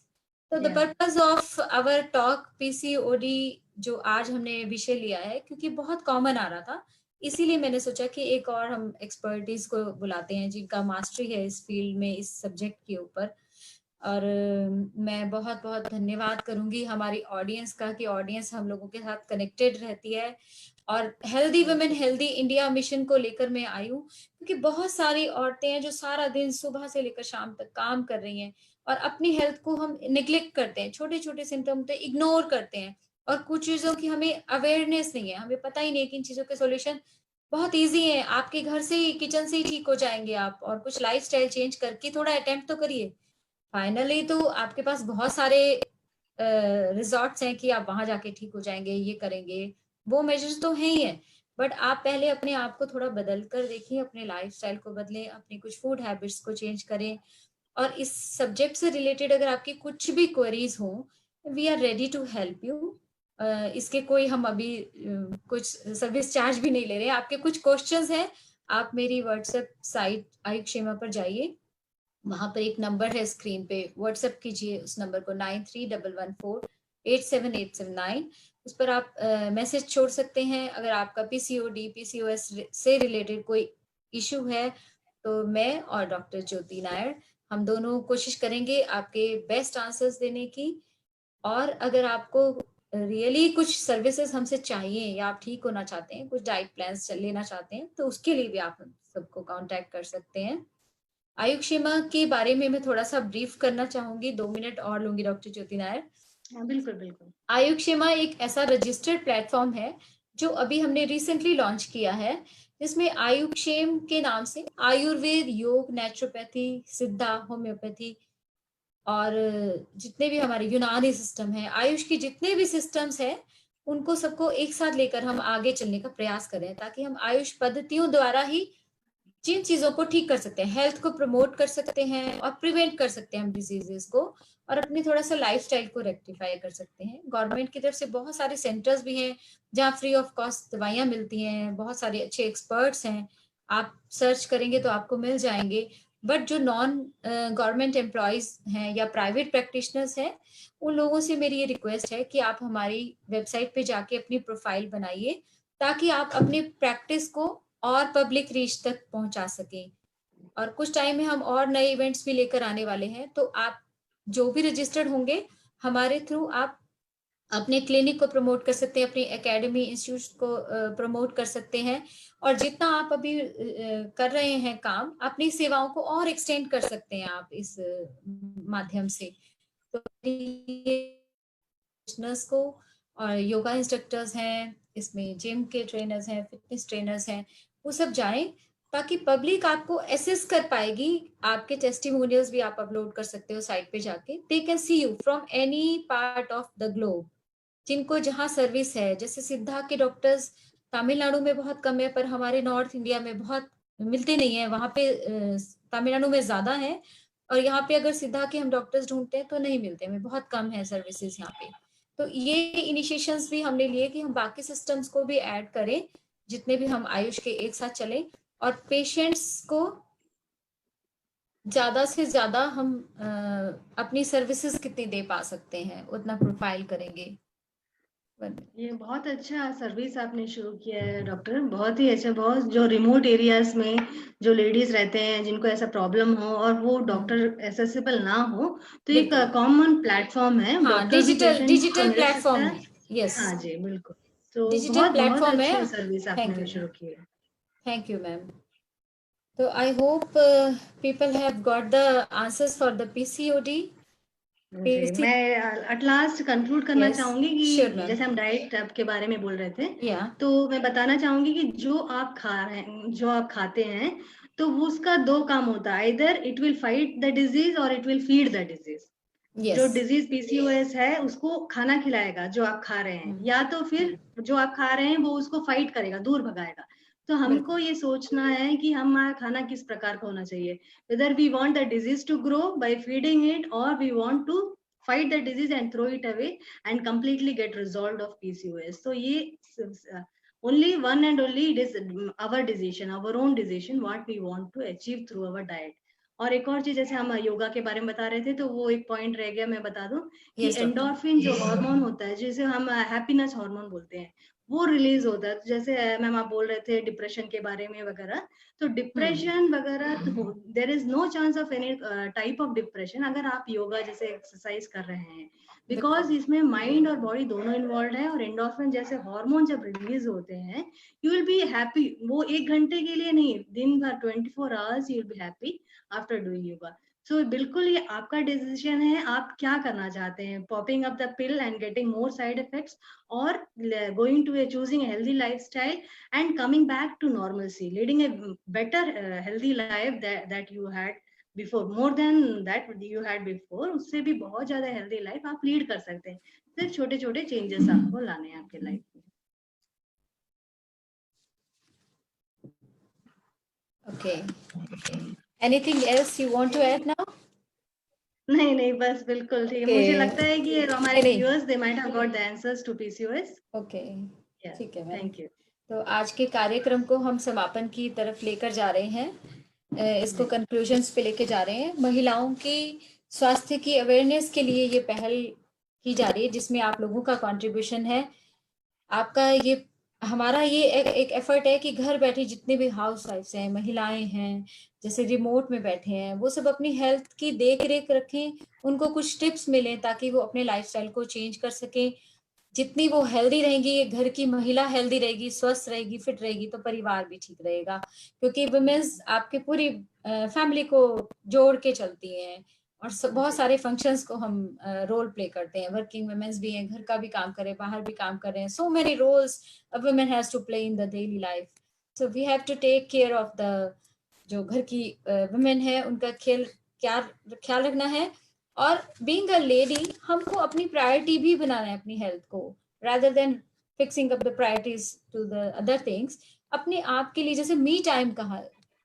Speaker 1: तो the purpose of our talk PCOD जो आज हमने विषय लिया है, क्योंकि बहुत कॉमन आ रहा था, इसीलिए मैंने सोचा कि एक और हम एक्सपर्टीज को बुलाते हैं जिनका मास्टरी है इस फील्ड में, इस सब्जेक्ट के ऊपर। और मैं बहुत बहुत धन्यवाद करूंगी हमारी ऑडियंस का कि ऑडियंस हम लोगों के साथ कनेक्टेड रहती है। और healthy women healthy India mission को लेकर मैं आई हूँ, क्योंकि बहुत सारी औरतें हैं जो सारा दिन सुबह से लेकर शाम तक काम कर रही हैं और अपनी हेल्थ को हम निग्लेक्ट करते हैं, छोटे छोटे सिम्टम पे इग्नोर करते हैं। और कुछ चीजों की हमें अवेयरनेस नहीं है, हमें पता ही नहीं है कि इन चीजों के सॉल्यूशन बहुत इजी है, आपके घर से ही, किचन से ही ठीक हो जाएंगे आप। और कुछ लाइफस्टाइल चेंज करके थोड़ा अटेम्प्ट तो करिए। फाइनली तो आपके पास बहुत सारे रिजॉर्ट्स हैं कि आप वहां जाके ठीक हो जाएंगे, ये करेंगे, वो मेजर्स तो है ही है। बट आप पहले अपने आप को थोड़ा बदल कर देखिए, अपने लाइफस्टाइल को बदलें, अपनी कुछ फूड हैबिट्स को चेंज करें। और इस सब्जेक्ट से रिलेटेड अगर आपकी कुछ भी क्वेरीज हो, we are ready to help you. इसके कोई हम अभी कुछ सर्विस चार्ज भी नहीं ले रहे हैं। आपके कुछ क्वेश्चंस हैं, आप मेरी व्हाट्सएप साइट आयुक्षेमा पर जाइए, वहां पर एक नंबर है स्क्रीन पे, व्हाट्सएप कीजिए उस नंबर को 9311487879। उस पर आप मैसेज छोड़ सकते हैं। अगर आपका पीसीओडी पीसीओएस से रिलेटेड कोई इशू है तो मैं और डॉक्टर ज्योति नायर, हम दोनों कोशिश करेंगे आपके बेस्ट आंसर्स देने की। और अगर आपको रियली कुछ सर्विसेज हमसे चाहिए या आप ठीक होना चाहते हैं, कुछ डाइट प्लान्स लेना चाहते हैं, तो उसके लिए भी आप सबको कांटेक्ट कर सकते हैं। आयुक्षेमा के बारे में मैं थोड़ा सा ब्रीफ करना चाहूंगी, 2 मिनट और लूंगी डॉक्टर ज्योति नायर।
Speaker 2: बिल्कुल बिल्कुल।
Speaker 1: आयुक्षेमा एक ऐसा रजिस्टर्ड प्लेटफॉर्म है जो अभी हमने रिसेंटली लॉन्च किया है, जिसमें आयुक्षेम के नाम से आयुर्वेद, योग, नेचुरोपैथी, सिद्धा, होम्योपैथी और जितने भी हमारे यूनानी सिस्टम है, आयुष के जितने भी सिस्टम्स हैं, उनको सबको एक साथ लेकर हम आगे चलने का प्रयास करें, ताकि हम आयुष पद्धतियों द्वारा ही जिन चीजों को ठीक कर सकते हैं, हेल्थ को प्रमोट कर सकते हैं और प्रिवेंट कर सकते हैं हम डिजीजेस को, और अपनी थोड़ा सा लाइफस्टाइल को रेक्टिफाई कर सकते हैं। गवर्नमेंट की तरफ से बहुत सारे सेंटर्स भी हैं जहाँ फ्री ऑफ कॉस्ट दवाइयाँ मिलती हैं, बहुत सारे अच्छे एक्सपर्ट्स हैं, आप सर्च करेंगे तो आपको मिल जाएंगे। बट जो नॉन गवर्नमेंट एम्प्लॉयज हैं या प्राइवेट प्रैक्टिशनर्स हैं, उन लोगों से मेरी ये रिक्वेस्ट है कि आप हमारी वेबसाइट पे जाके अपनी प्रोफाइल बनाइए, ताकि आप अपनी प्रैक्टिस को और पब्लिक रीच तक पहुंचा सकें। और कुछ टाइम में हम और नए इवेंट्स भी लेकर आने वाले हैं, तो आप जो भी रजिस्टर्ड होंगे हमारे थ्रू, आप अपने क्लिनिक को प्रमोट कर सकते हैं, अपनी एकेडमी इंस्टीट्यूट को प्रमोट कर सकते हैं। और जितना आप अभी कर रहे हैं काम, अपनी सेवाओं को और एक्सटेंड कर सकते हैं आप इस माध्यम से। तो को और योगा इंस्ट्रक्टर्स हैं, इसमें जिम के ट्रेनर्स हैं, फिटनेस ट्रेनर्स हैं, वो सब जाएं, ताकि पब्लिक आपको असेस कर पाएगी। आपके टेस्टिमोनियल्स भी आप अपलोड कर सकते हो साइट पे जाके। They can see you from any part of the globe, जिनको जहाँ सर्विस है। जैसे सिद्धा के डॉक्टर्स तमिलनाडु में बहुत कम है, पर हमारे नॉर्थ इंडिया में बहुत मिलते नहीं है, वहां पे तमिलनाडु में ज्यादा है, और यहाँ पे अगर सिद्धा के हम डॉक्टर्स ढूंढते हैं तो नहीं मिलते हैं, बहुत कम है सर्विसेज यहाँ पे। तो ये इनिशिएशंस भी हमने लिए कि हम बाकी सिस्टम्स को भी ऐड करें, जितने भी हम आयुष के एक साथ चलें, और पेशेंट्स को ज्यादा से ज्यादा हम अपनी सर्विसेज कितनी दे पा सकते हैं उतना प्रोफाइल करेंगे।
Speaker 2: ये बहुत अच्छा सर्विस आपने शुरू किया है डॉक्टर, बहुत ही अच्छा। बहुत जो रिमोट एरियाज में जो लेडीज रहते हैं जिनको ऐसा प्रॉब्लम हो और वो डॉक्टर एसेसिबल ना हो, तो एक
Speaker 1: बिल्कुल,
Speaker 2: कॉमन प्लेटफॉर्म है,
Speaker 1: हाँ,
Speaker 2: डॉक्टर भी
Speaker 1: डिजिटल
Speaker 2: पेशेंट को
Speaker 1: डिजिटल
Speaker 2: मिल सकता
Speaker 1: प्लेटफॉर्म
Speaker 2: है।
Speaker 1: है। यस,
Speaker 2: हाँ जी, बिल्कुल। तो
Speaker 1: डिजिटल
Speaker 2: बहुत बहुत
Speaker 1: प्लेटफॉर्म है।
Speaker 2: अच्छी सर्विस
Speaker 1: थैंक
Speaker 2: आपने
Speaker 1: यू मैम,
Speaker 2: शुरू की है।
Speaker 1: Thank you ma'am. तो I hope people have got the answers for the PCOD.
Speaker 2: जी, मैं एट लास्ट कंक्लूड करना
Speaker 1: यस,
Speaker 2: चाहूंगी
Speaker 1: श्योर
Speaker 2: कि
Speaker 1: मैम।
Speaker 2: जैसे हम डाइट के बारे में बोल रहे थे,
Speaker 1: या,
Speaker 2: तो मैं बताना चाहूंगी कि जो आप खा रहे हैं, जो आप खाते हैं, तो वो उसका दो काम होता है, इधर it will fight the disease और it will feed the disease.
Speaker 1: Yes,
Speaker 2: जो डिजीज पीसीओएस है उसको खाना खिलाएगा जो आप खा रहे हैं, या तो फिर जो आप खा रहे हैं वो उसको फाइट करेगा, दूर भगाएगा। तो हमको
Speaker 1: बिल्कुल,
Speaker 2: ये सोचना है कि हमारा खाना किस प्रकार का होना चाहिए, whether we want the disease to grow by feeding it or we want to fight the disease and throw it away and completely get resolved of PCOS. So ये only one and only it is our decision, our own decision what we want to achieve through our diet. और एक और चीज, जैसे हम योगा के बारे में बता रहे थे, तो वो एक पॉइंट रह गया, मैं बता दूं कि
Speaker 1: यस डॉक्टर,
Speaker 2: एंडोर्फिन जो हार्मोन होता है, जिसे हम हैप्पीनेस हार्मोन बोलते हैं, वो रिलीज होता है। तो जैसे मैम आप बोल रहे थे डिप्रेशन के बारे में वगैरह, तो डिप्रेशन वगैरह there is no chance of any type of depression अगर आप योगा जैसे एक्सरसाइज कर रहे हैं, बिकॉज
Speaker 1: बिल्कुल,
Speaker 2: इसमें माइंड और बॉडी दोनों इन्वॉल्व है। और एंडोर्फिन जैसे हार्मोन जब रिलीज होते हैं, यू विल बी हैप्पी। वो एक घंटे के लिए नहीं, दिन भर 24 hours you will be happy after doing yoga. So बिल्कुल ये आपका डिसीजन है, आप क्या करना चाहते हैं, popping up the pill and getting more side effects, और going to a choosing a healthy lifestyle and coming back to normalcy, leading a better healthy life that you had before, more than that you had before, उससे भी बहुत ज्यादा healthy life आप lead कर सकते हैं। सिर्फ छोटे छोटे चेंजेस आपको लाने हैं आपके लाइफ में।
Speaker 1: Okay, anything else you want to add now?
Speaker 2: नहीं नहीं, बस बिल्कुल ठीक है।
Speaker 1: ओके,
Speaker 2: मुझे लगता है कि हमारे
Speaker 1: नहीं,
Speaker 2: viewers they might have got the answers to PCOS.
Speaker 1: Okay,
Speaker 2: yeah,
Speaker 1: ठीक है मैम।
Speaker 2: Thank you.
Speaker 1: तो आज के कार्यक्रम को हम समापन की तरफ लेकर जा रहे हैं। इसको
Speaker 2: जी
Speaker 1: कंक्लूजन्स पे लेके जा रहे हैं। महिलाओं की स्वास्थ्य की अवेयरनेस के लिए ये पहल की जा रही है, जिसमें आप लोगों का कंट्रीब्यूशन है। आपका ये, हमारा ये एक एफर्ट है कि घर बैठे जितने भी हाउस वाइफ्स हैं, महिलाएं हैं, जैसे रिमोट में बैठे हैं, वो सब अपनी हेल्थ की देख रेख रखें, उनको कुछ टिप्स मिलें ताकि वो अपने लाइफस्टाइल को चेंज कर सकें। जितनी वो हेल्दी रहेंगी, घर की महिला हेल्दी रहेगी, स्वस्थ रहेगी, फिट रहेगी, तो परिवार भी ठीक रहेगा। क्योंकि वुमेन्स आपके पूरी फैमिली को जोड़ के चलती हैं, और बहुत
Speaker 2: जी
Speaker 1: सारे फंक्शंस को हम रोल प्ले करते हैं। वर्किंग वुमेन्स भी हैं, घर का भी काम कर रहे हैं, बाहर भी काम कर रहे हैं। So many roles a women has to play in the daily life. So we have to take care of the, जो घर की वुमेन है उनका क्या ख्याल रखना है। और बीइंग अ लेडी, हमको अपनी प्रायोरिटी भी बनाना है अपनी हेल्थ को, rather than fixing up the priorities to the other things। अपने आप के लिए, जैसे मी टाइम कहा,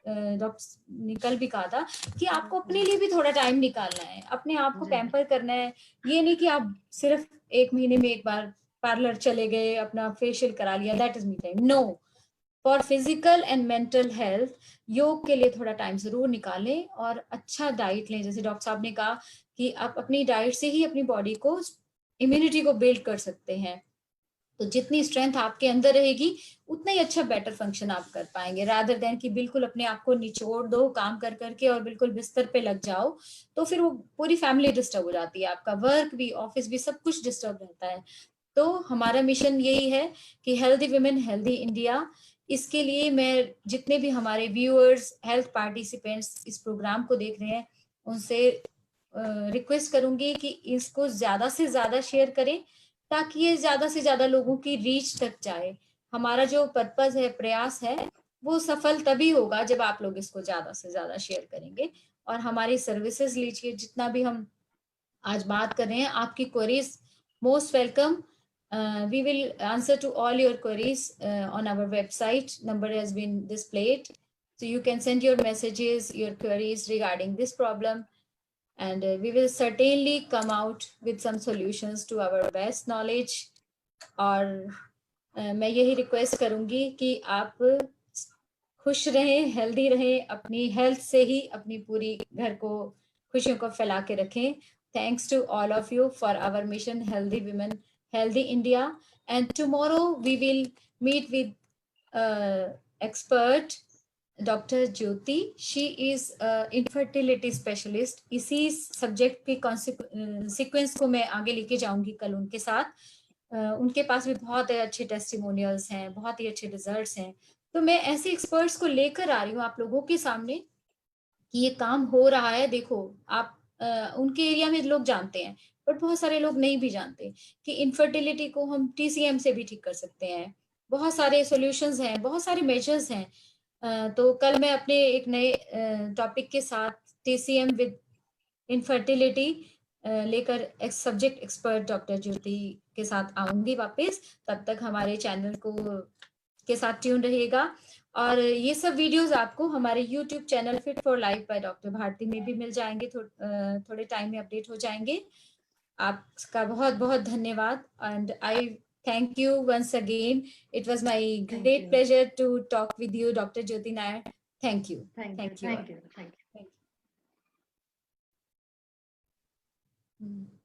Speaker 1: डॉक्टर ने कल भी कहा था कि आपको अपने लिए भी थोड़ा टाइम निकालना है, अपने आप को
Speaker 2: जी
Speaker 1: पैम्पर करना है। ये नहीं कि आप सिर्फ एक महीने में एक बार पार्लर चले गए, अपना फेशियल करा लिया, that is me time. No, for physical and mental health योग के लिए थोड़ा टाइम जरूर निकालें, और अच्छा डाइट लें। जैसे डॉक्टर साहब ने कहा कि आप अपनी डाइट से ही अपनी बॉडी को, इम्यूनिटी को बिल्ड कर सकते हैं। तो जितनी स्ट्रेंथ आपके अंदर रहेगी, उतना ही अच्छा बेटर फंक्शन आप कर पाएंगे, रादर देन कि बिल्कुल अपने आप को निचोड़ दो काम कर करके और बिल्कुल बिस्तर पे लग जाओ। तो फिर वो पूरी फैमिली डिस्टर्ब हो जाती है, आपका वर्क भी, ऑफिस भी, सब कुछ डिस्टर्ब रहता है। तो हमारा मिशन यही है कि हेल्दी वुमेन हेल्दी इंडिया। इसके लिए मैं जितने भी हमारे व्यूअर्स, हेल्थ पार्टिसिपेंट्स इस प्रोग्राम को देख रहे हैं, उनसे रिक्वेस्ट करूंगी कि इसको ज्यादा से ज्यादा शेयर करें, ताकि ये ज्यादा से ज्यादा लोगों की रीच तक जाए। हमारा जो पर्पस है, प्रयास है, वो सफल तभी होगा जब आप लोग इसको ज्यादा से ज्यादा शेयर करेंगे। और हमारी सर्विसेज लीजिए, जितना भी हम आज बात कर रहे हैं, आपकी queries most welcome. We will answer to all your queries on our website. Number has been displayed, so you can send your messages, your queries regarding this problem, and we will certainly come out with some solutions to our best knowledge. और मैं यही request करूंगी कि आप खुश रहें, healthy रहें, अपनी हेल्थ से ही अपनी पूरी घर को, खुशियों को फैला के रखें। Thanks to all of you for our mission healthy women healthy India. And tomorrow we will meet with expert Dr. Jyoti. She is infertility specialist. इसी सब्जेक्ट के सीक्वेंस को मैं आगे लेके जाऊंगी कल उनके साथ. उनके पास भी बहुत अच्छे टेस्टिमोनियल्स हैं, बहुत ही अच्छे रिजल्ट्स हैं. तो मैं ऐसे एक्सपर्ट्स को लेकर आ रही हूँ आप लोगों के सामने कि ये काम हो रहा है. देखो आप उनके एरिया में लोग जानते हैं, बट बहुत सारे लोग नहीं भी जानते कि इनफर्टिलिटी को हम TCM से भी ठीक कर सकते हैं. बहुत सारे सॉल्यूशंस हैं, बहुत सारे मेजर्स हैं. तो कल मैं अपने एक नए टॉपिक के साथ TCM विद इनफर्टिलिटी लेकर सब्जेक्ट एक्सपर्ट डॉक्टर ज्योति के साथ आऊंगी वापस. तब तक हमारे चैनल को के साथ ट्यून रहिएगा. और ये सब वीडियोस आपको हमारे YouTube channel fit for life by doctor Bharti में भी मिल जाएंगे. थोड़े टाइम में अपडेट हो जाएंगे. आपका बहुत बहुत धन्यवाद. And I thank you once again. It was my great pleasure to talk with you, Dr. Jyoti Nair. Thank you.
Speaker 2: Thank you.